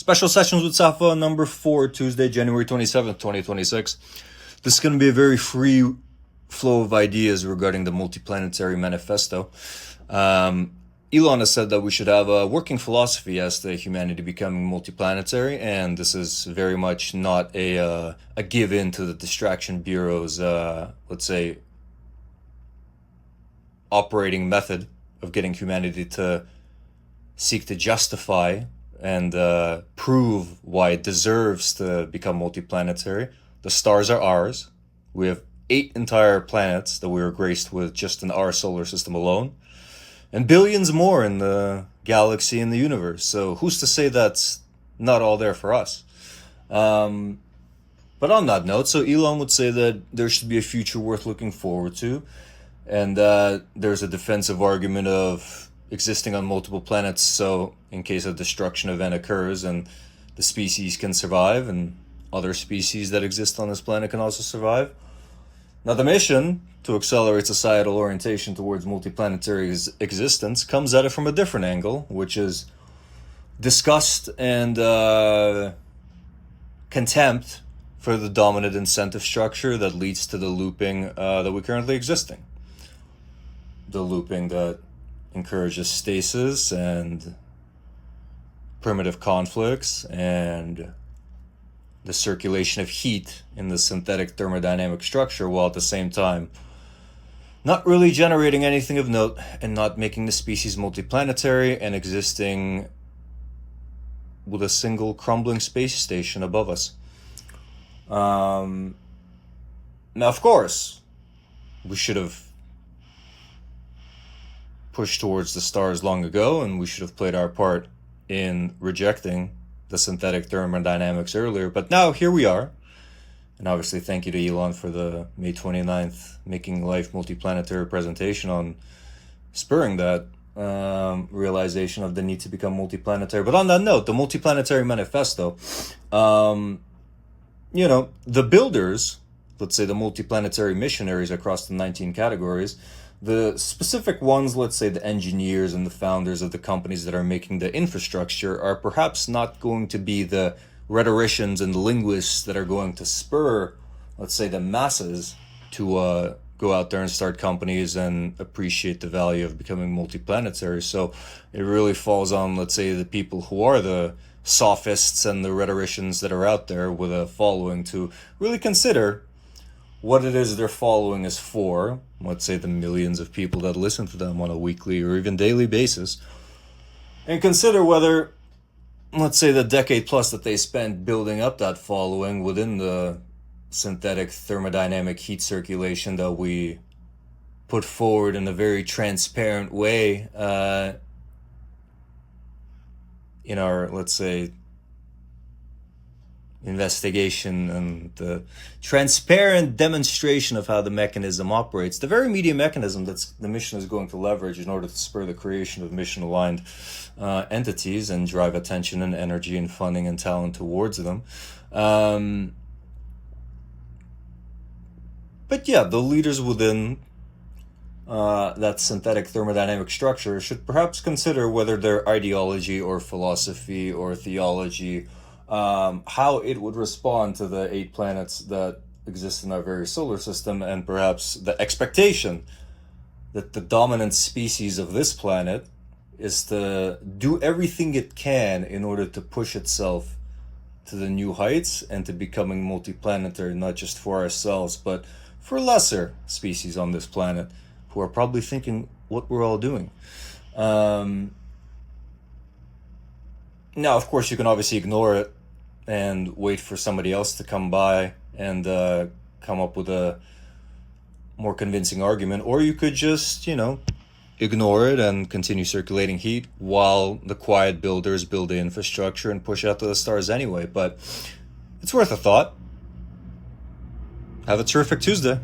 Special sessions with Safa number 4, Tuesday, January 27th, 2026. This is going to be a very free flow of ideas regarding the multiplanetary manifesto. Elon has said that we should have a working philosophy as to humanity becoming multiplanetary, and this is very much not a give in to the distraction bureau's, let's say, operating method of getting humanity to seek to justify and prove why it deserves to become multiplanetary. The stars are ours. We have 8 entire planets that we are graced with just in our solar system alone, and billions more in the galaxy and the universe. So who's to say that's not all there for us? But on that note, so Elon would say that there should be a future worth looking forward to, and there's a defensive argument of existing on multiple planets, so in case a destruction event occurs and the species can survive and other species that exist on this planet can also survive. Now, the mission to accelerate societal orientation towards multiplanetary existence comes at it from a different angle, which is disgust and contempt for the dominant incentive structure that leads to the looping that we currently existing. The looping that encourages stasis and primitive conflicts and the circulation of heat in the synthetic thermodynamic structure, while at the same time not really generating anything of note and not making the species multiplanetary and existing with a single crumbling space station above us. Now, of course, we should have pushed towards the stars long ago, and we should have played our part in rejecting the synthetic thermodynamics earlier. But now here we are. And obviously thank you to Elon for the May 29th Making Life Multiplanetary presentation on spurring that realization of the need to become multiplanetary. But on that note, the multiplanetary manifesto, the builders, let's say the multiplanetary missionaries across the 19 categories, the specific ones, let's say the engineers and the founders of the companies that are making the infrastructure, are perhaps not going to be the rhetoricians and linguists that are going to spur, let's say, the masses to go out there and start companies and appreciate the value of becoming multiplanetary. So it really falls on, let's say, the people who are the sophists and the rhetoricians that are out there with a following to really consider what it is their following is for, let's say the millions of people that listen to them on a weekly or even daily basis, and consider whether, let's say, the decade plus that they spent building up that following within the synthetic thermodynamic heat circulation that we put forward in a very transparent way in our, let's say, investigation and the transparent demonstration of how the mechanism operates, the very media mechanism that the mission is going to leverage in order to spur the creation of mission-aligned entities and drive attention and energy and funding and talent towards them. But yeah, the leaders within that synthetic thermodynamic structure should perhaps consider whether their ideology or philosophy or theology, how it would respond to the 8 planets that exist in our very solar system, and perhaps the expectation that the dominant species of this planet is to do everything it can in order to push itself to the new heights and to becoming multiplanetary, not just for ourselves, but for lesser species on this planet who are probably thinking what we're all doing. Now, of course, you can obviously ignore it and wait for somebody else to come by and come up with a more convincing argument, or you could just, ignore it and continue circulating heat while the quiet builders build the infrastructure and push out to the stars anyway. But it's worth a thought. Have a terrific Tuesday.